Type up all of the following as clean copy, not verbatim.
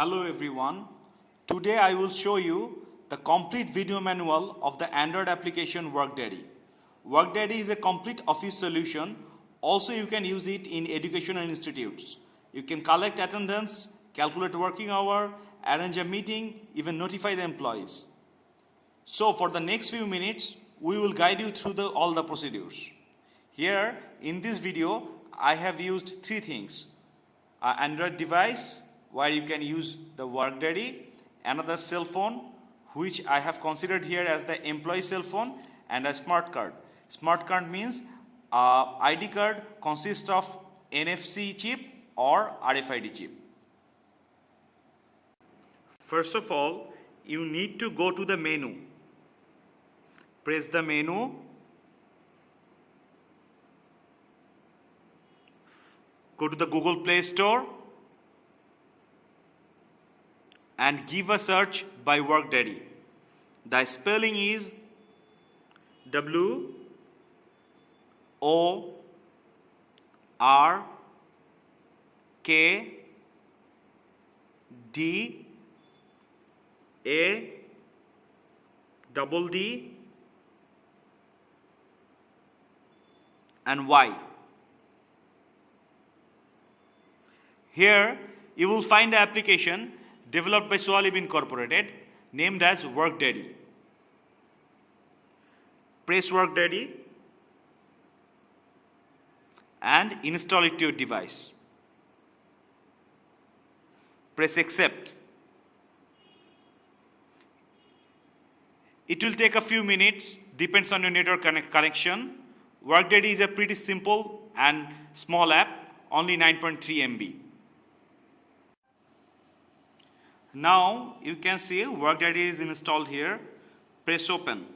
Hello everyone. Today I will show you the complete video manual of the Android application WorkDaddy. WorkDaddy is a complete office solution. Also you can use it in educational institutes. You can collect attendance, calculate working hour, arrange a meeting, even notify the employees. So for the next few minutes, we will guide you through all the procedures. Here in this video, I have used three things. An Android device, where you can use the WorkDaddy, another cell phone, which I have considered here as the employee cell phone, and a smart card. Smart card means ID card consists of NFC chip or RFID chip. First of all, you need to go to the menu. Press the menu. Go to the Google Play Store and give a search by WorkDaddy. The spelling is WORKDADDY and Y. Here you will find the application developed by Soalib Incorporated named as WorkDaddy. Press WorkDaddy and install it to your device. Press accept. It will take a few minutes, depends on your network connection. WorkDaddy is a pretty simple and small app, only 9.3 MB. Now you can see WorkDaddy is installed here. Press open.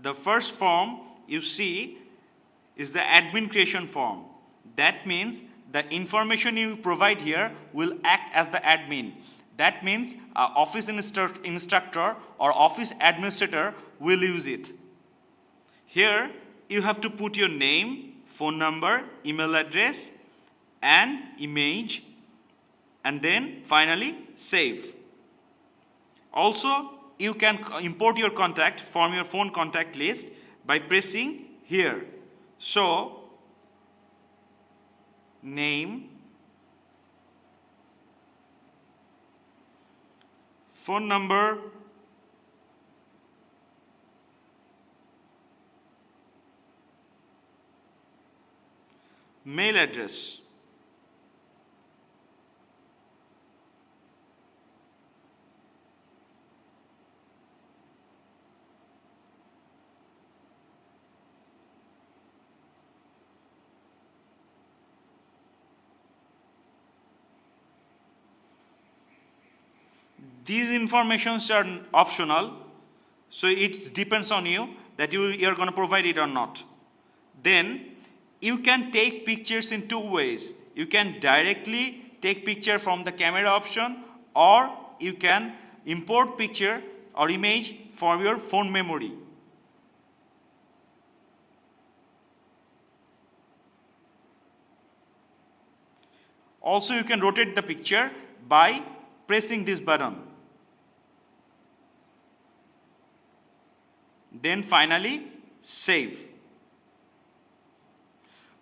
The first form you see is the admin creation form. That means the information you provide here will act as the admin. That means an office instructor or office administrator will use it. Here you have to put your name, phone number, email address, and image, and then finally save. Also, you can import your contact from your phone contact list by pressing here. So, name, phone number, mail address, these informations are optional, so it depends on you that you are going to provide it or not. Then you can take pictures in two ways. You can directly take picture from the camera option, or you can import picture or image from your phone memory. Also, you can rotate the picture by pressing this button. Then finally, save.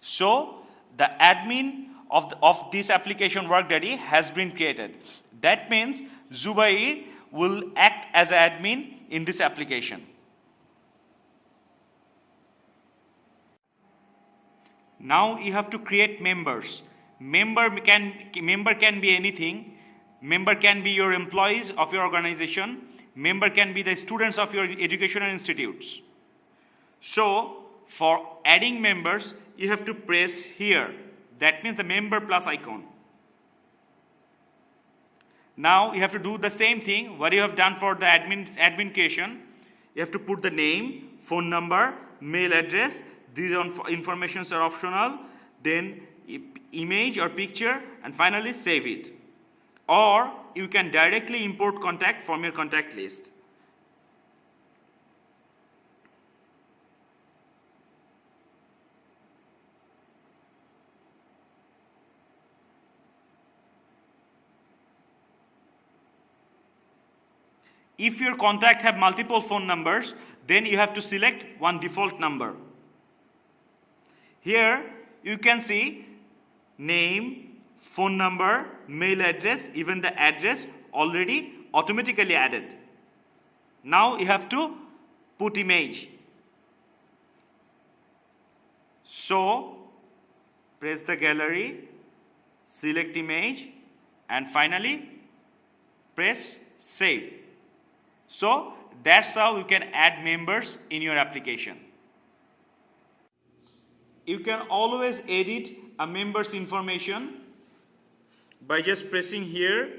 So, the admin of this application WorkDaddy has been created. That means Zubair will act as an admin in this application. Now you have to create members. Member can be anything. Member can be your employees of your organization. Member can be the students of your educational institutes. So, for adding members, you have to press here. That means the member plus icon. Now you have to do the same thing what you have done for the admin creation. You have to put the name, phone number, mail address. These informations are optional. Then image or picture, and finally save it. Or you can directly import contact from your contact list. If your contact have multiple phone numbers, then you have to select one default number. Here you can see name, phone number, mail address, even the address already automatically added. Now you have to put image. So press the gallery, select image, and finally press save. So that's how you can add members in your application. You can always edit a member's information by just pressing here,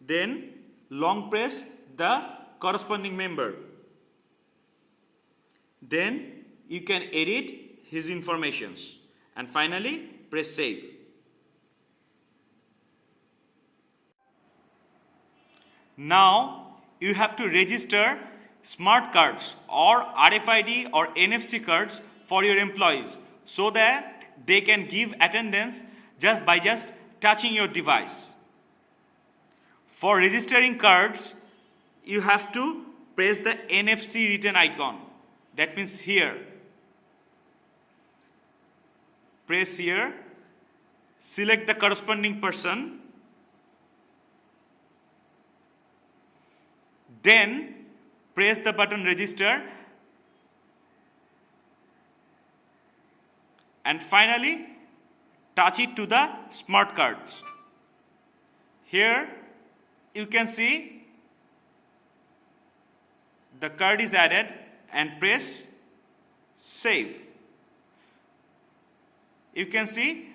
then long press the corresponding member. Then you can edit his informations and finally press save. Now you have to register smart cards or RFID or NFC cards for your employees so that they can give attendance just by touching your device. For registering cards, you have to press the NFC written icon. That means here. Press here, select the corresponding person, then press the button register, and finally touch it to the smart cards. Here you can see the card is added and press save. You can see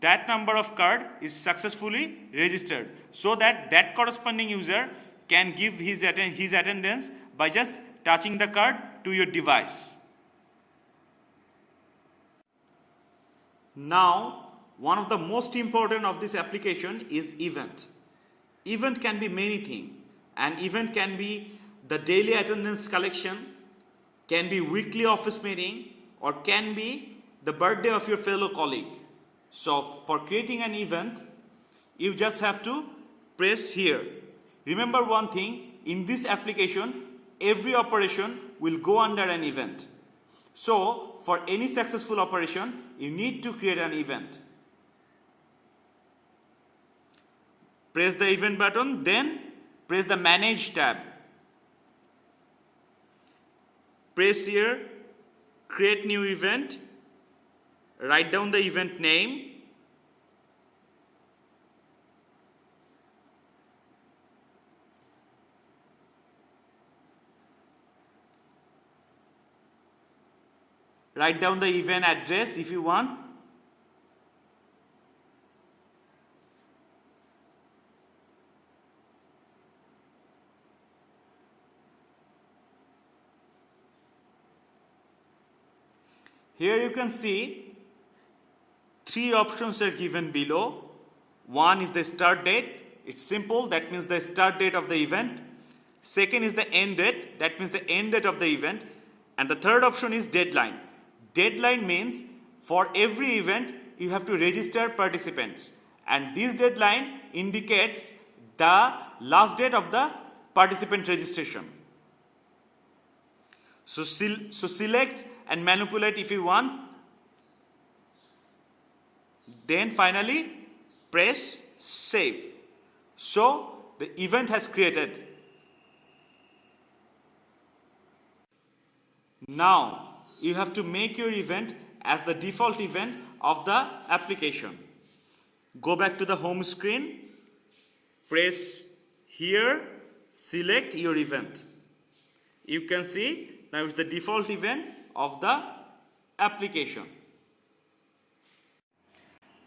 that number of card is successfully registered so that that corresponding user can give his attendance by just touching the card to your device. Now, one of the most important of this application is event. Event can be many things. An event can be the daily attendance collection, can be weekly office meeting, or can be the birthday of your fellow colleague. So for creating an event, you just have to press here. Remember one thing, in this application, every operation will go under an event. So for any successful operation, you need to create an event. Press the event button, then press the manage tab. Press here, create new event, write down the event name, write down the event address if you want. Here you can see three options are given below. One is the start date. It's simple, that means the start date of the event. Second is the end date, that means the end date of the event. And the third option is deadline. Deadline means for every event you have to register participants, and this deadline indicates the last date of the participant registration. So select and manipulate if you want. Then finally press save. So the event has created. Now you have to make your event as the default event of the application. Go back to the home screen, press here, select your event. You can see now it's the default event of the application.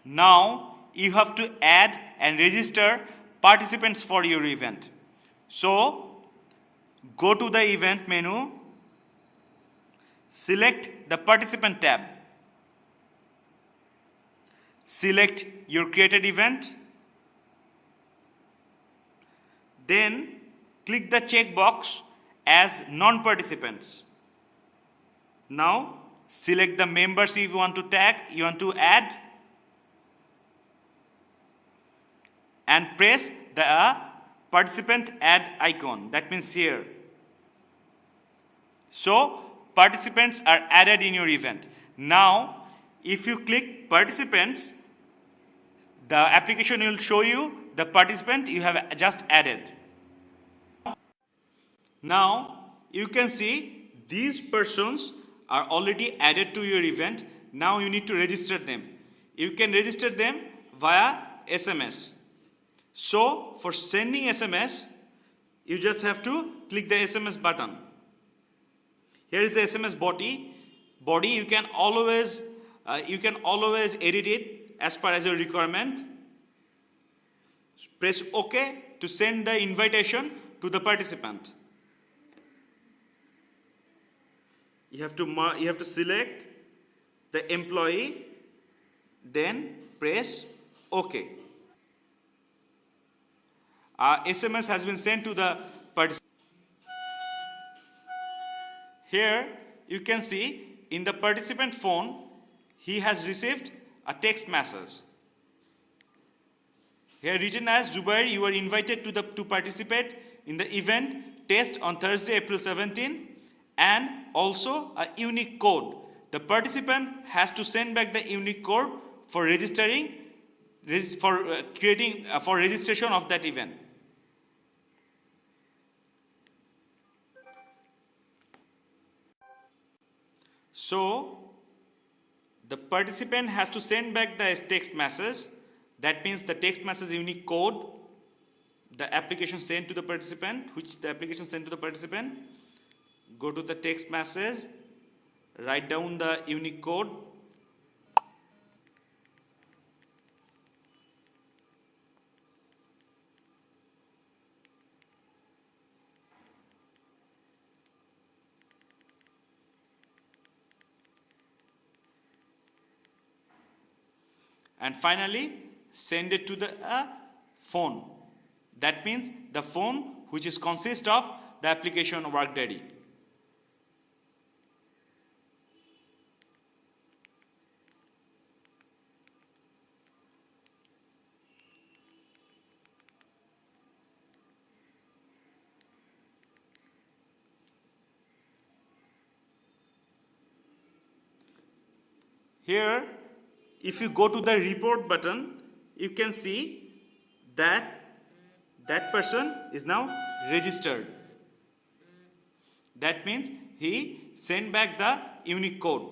Now you have to add and register participants for your event. So go to the event menu, select the participant tab, select your created event, then click the checkbox as non-participants. Now select the members you want to add, and press the participant add icon, that means here. So participants are added in your event. Now if you click participants, the application will show you the participant you have just added. Now you can see these persons are already added to your event. Now you need to register them. You can register them via SMS. So for sending SMS, you just have to click the SMS button. Here is the SMS body. You can always edit it as per as your requirement. Press OK to send the invitation to the participant. You have to select the employee, then press OK. SMS has been sent to the participant. Here you can see in the participant phone he has received a text message. Here written as, Zubair, you are invited to participate in the event test on Thursday, April 17, and also a unique code. The participant has to send back the unique code for registering, for registration of that event. So the participant has to send back the text message. That means the text message unique code, the application sent to the participant, go to the text message, write down the unique code, and finally send it to the phone. That means the phone which is consist of the application WorkDaddy. Here, if you go to the report button, you can see that that person is now registered. That means he sent back the unique code.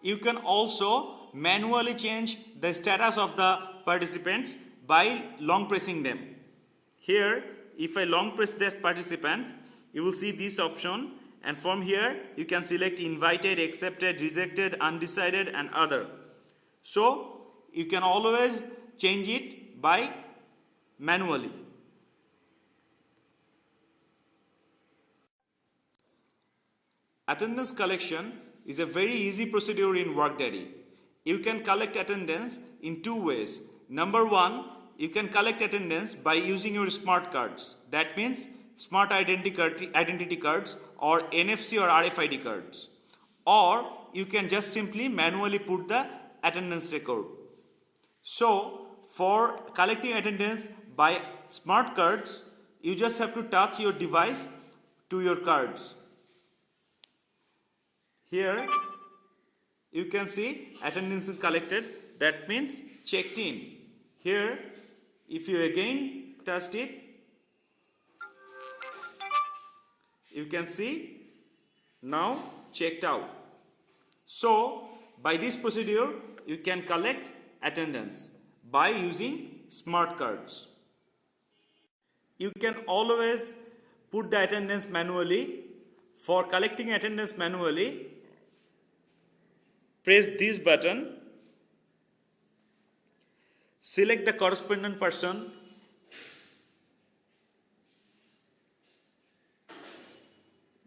You can also manually change the status of the participants by long pressing them. Here, if I long press this participant, you will see this option, and from here you can select invited, accepted, rejected, undecided, and other. So you can always change it by manually. Attendance collection is a very easy procedure in WorkDaddy. You can collect attendance in two ways. Number one, you can collect attendance by using your smart cards. That means smart identity cards or NFC or RFID cards. Or you can just simply manually put the attendance record. So for collecting attendance by smart cards, you just have to touch your device to your cards. Here you can see attendance is collected, that means checked in. Here if you again touched it, you can see now checked out. So by this procedure you can collect attendance by using smart cards. You can always put the attendance manually. For collecting attendance manually, press this button, select the corresponding person,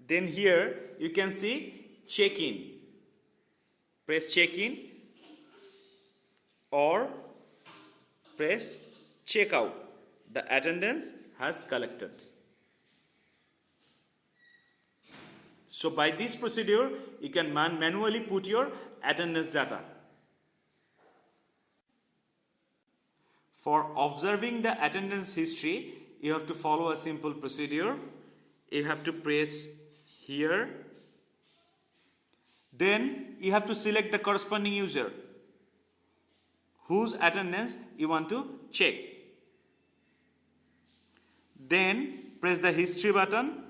then here you can see check-in. Press check-in or press check-out. The attendance has collected. So by this procedure, you can manually put your attendance data. For observing the attendance history, you have to follow a simple procedure. You have to press here. Then you have to select the corresponding user whose attendance you want to check. Then press the history button.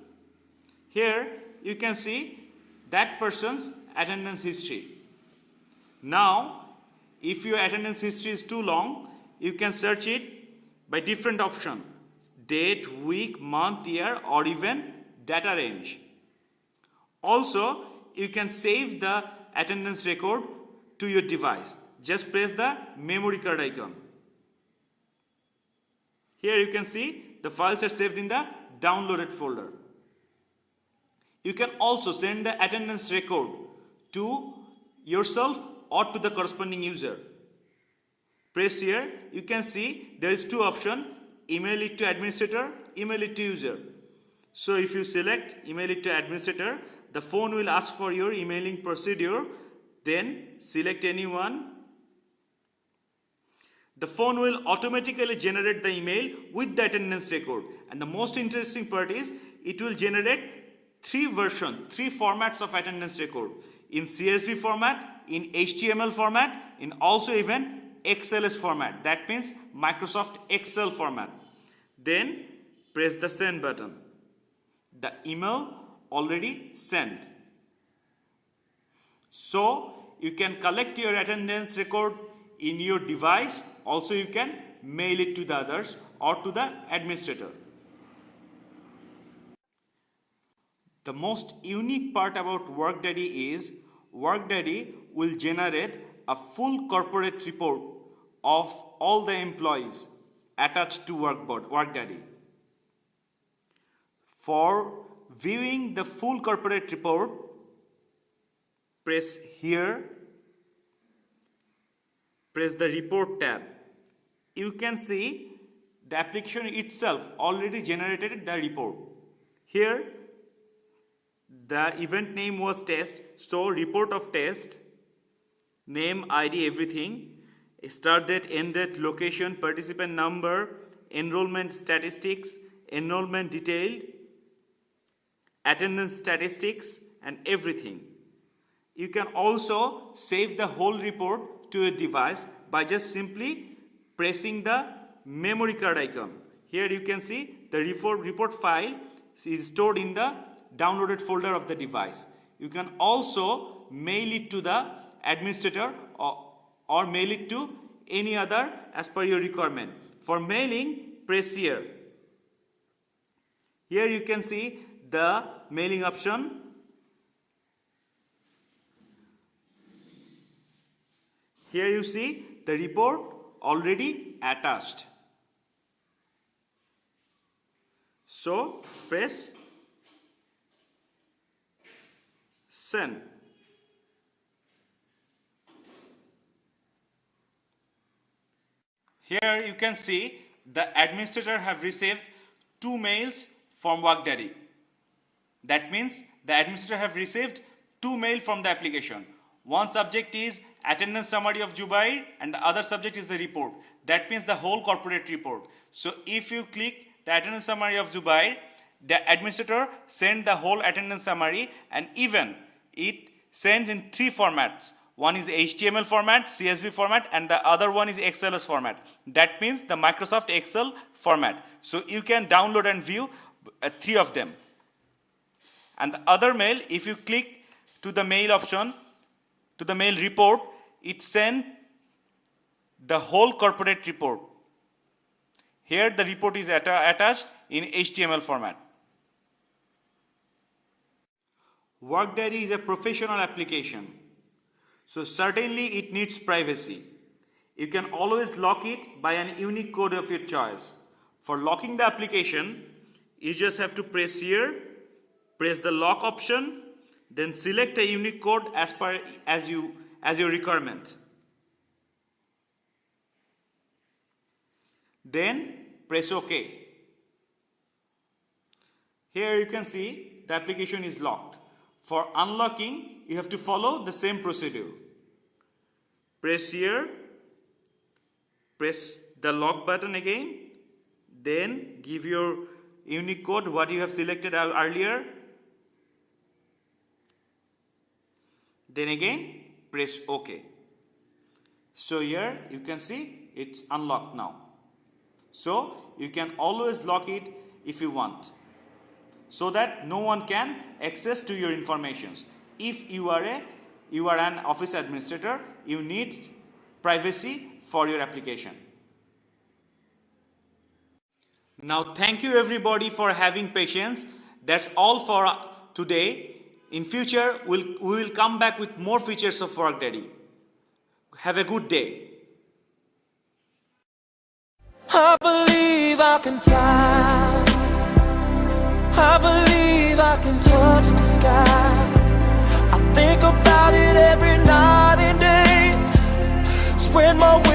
Here you can see that person's attendance history. Now, if your attendance history is too long, you can search it by different options: date, week, month, year, or even data range. Also, you can save the attendance record to your device. Just press the memory card icon. Here you can see the files are saved in the downloaded folder. You can also send the attendance record to yourself or to the corresponding user. Press here, you can see there is two options: email it to administrator, email it to user. So if you select email it to administrator, the phone will ask for your emailing procedure. Then select anyone. The phone will automatically generate the email with the attendance record. And the most interesting part is it will generate three formats of attendance record: in CSV format, in HTML format, in also even XLS format. That means Microsoft Excel format. Then press the send button. The email already sent. So you can collect your attendance record in your device. Also you can mail it to the others or to the administrator. The most unique part about WorkDaddy is WorkDaddy will generate a full corporate report of all the employees attached to WorkDaddy. For viewing the full corporate report, press here, press the report tab. You can see the application itself already generated the report. Here the event name was test, so report of test, name, ID, everything, start date, end date, location, participant number, enrollment statistics, enrollment detail, attendance statistics, and everything. You can also save the whole report to your device by just simply pressing the memory card icon. Here you can see the report file is stored in the downloaded folder of the device. You can also mail it to the administrator or mail it to any other as per your requirement. For mailing, press here. Here you can see the mailing option. Here you see the report already attached. So press send. Here you can see the administrator have received 2 mails from WorkDaddy. That means the administrator have received 2 mails from the application. One subject is attendance summary of Jubair and the other subject is the report. That means the whole corporate report. So if you click the attendance summary of Jubair, the administrator send the whole attendance summary, and even it sends in 3 formats. One is HTML format, CSV format, and the other one is XLS format. That means the Microsoft Excel format. So you can download and view 3 of them. And the other mail, if you click to the mail option, to the mail report, it sends the whole corporate report. Here the report is attached in HTML format. WorkDaddy is a professional application, so certainly it needs privacy. You can always lock it by an unique code of your choice. For locking the application, you just have to press here, press the lock option, then select a unique code as your requirement. Then press OK. Here you can see the application is locked. For unlocking, you have to follow the same procedure. Press here, press the lock button again, then give your unique code what you have selected earlier, then again press OK. So here you can see it's unlocked now. So you can always lock it if you want, so that no one can access to your informations. If you are an office administrator, you need privacy for your application. Now thank you everybody for having patience. That's all for today. In future we will come back with more features of WorkDaddy. Have a good day. I believe I can fly. I believe I can touch the sky. I think about it every night and day. Spread my wings.